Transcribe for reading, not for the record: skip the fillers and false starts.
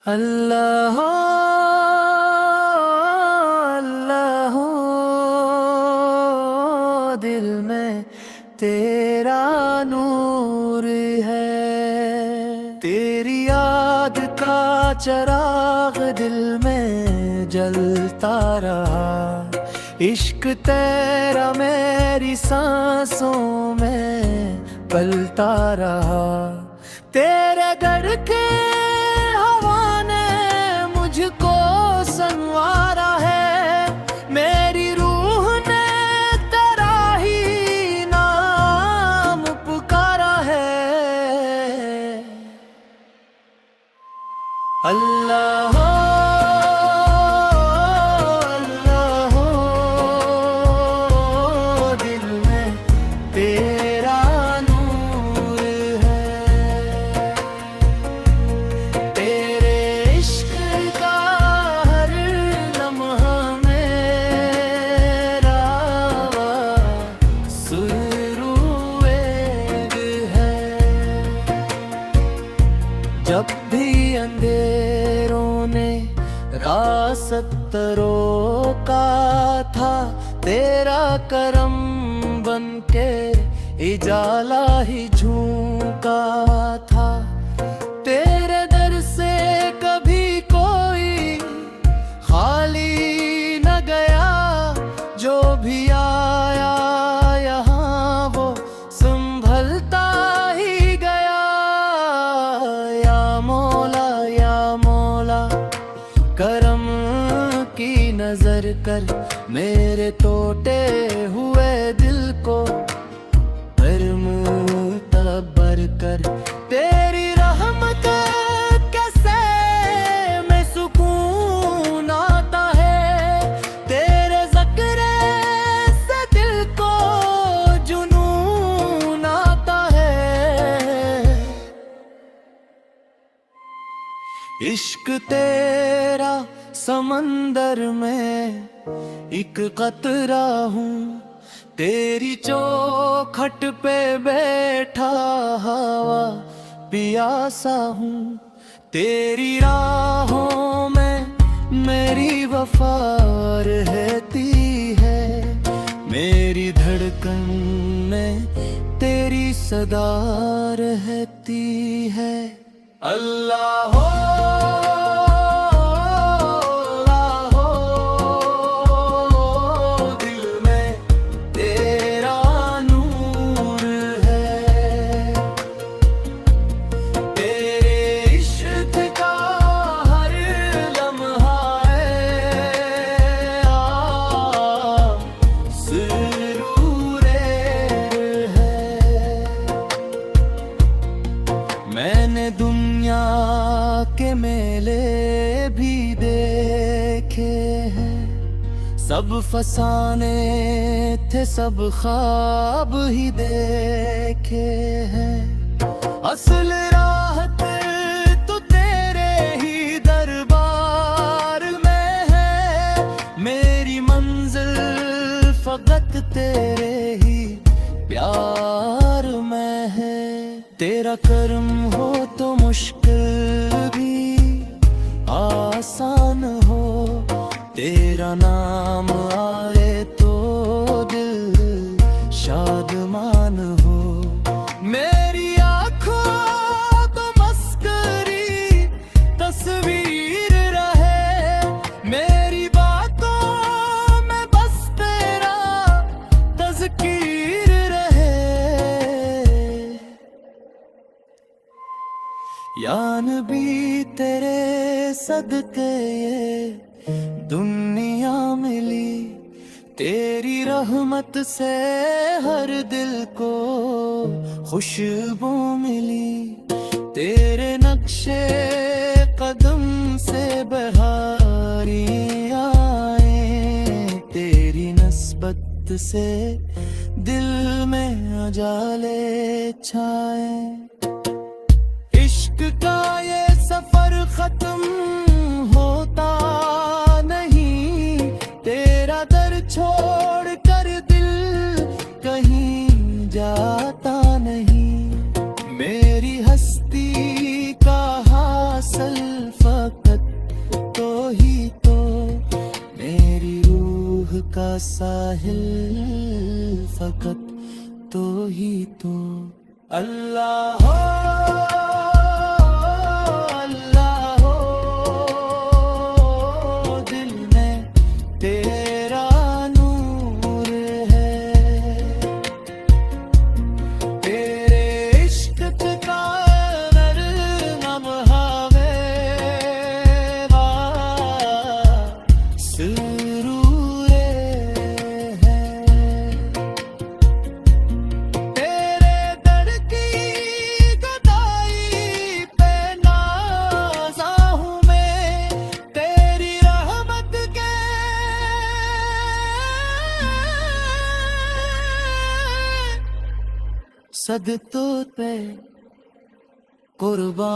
अल्लाह अल्लाह दिल में तेरा नूर है। तेरी याद का चिराग दिल में जलता रहा। इश्क तेरा मेरी सांसों में पलता रहा। तेरे दर के हवा ने मुझको संवारा है। मेरी रूह ने तेरा ही नाम पुकारा है। अल्लाह अल्लाह दिल में तेरा नूर है। तेरे इश्क का हर लम्हा मेरा सुरूद है। जब भी अंधेरों ने रास्ता रोका था, तेरा करम बन के इजाला ही झूका था। तेरे दर से कभी कोई खाली न गया। जो भी आया यहाँ वो संभलता ही गया। या मौला करम की नजर कर मेरे टूटे हुए दिल को मुतबर कर। तेरी रहमत कैसे में सुकून आता है। तेरे ज़िक्र से दिल को जुनून आता है। इश्क तेरा समंदर में एक कतरा हूँ। तेरी चौखट पे बैठा हवा पियासा हूँ। तेरी राहों में मेरी वफा रहती है। मेरी धड़कन में तेरी सदा रहती है। अल्लाह मैंने दुनिया के मेले भी देखे हैं। सब फसाने थे, सब ख्वाब ही देखे हैं। असल राहत तो तेरे ही दरबार में है। मेरी मंजिल फकत तेरे ही प्यार में है। तेरा करम हो तो मुश्किल भी आसान हो। तेरा नाम आए तो दिल शादमान हो। मेरी आँखों को मस्करी तस्वीर रहे। मेरी बातों में बस तेरा तज़कीर रहे। या नबी तेरे सदके ये दुनिया मिली। तेरी रहमत से हर दिल को खुशबू मिली। तेरे नक्शे कदम से बहारी आए। तेरी नस्बत से दिल में उजाले छाए। इश्क का ये सफर खत्म होता नहीं। तेरा दर छोड़ कर दिल कहीं जाता नहीं। मेरी हस्ती का हासिल फक्त साहिल फकत तो ही तो अल्लाह हो, अल्लाह हो, दिल में तेरा नूर है, तेरे इश्क का नरम हवेवा सुरूरे है, तेरे दर की गदाई पे नाज़ा हूँ मैं, तेरी रहमत के सदतों पे कुर्बान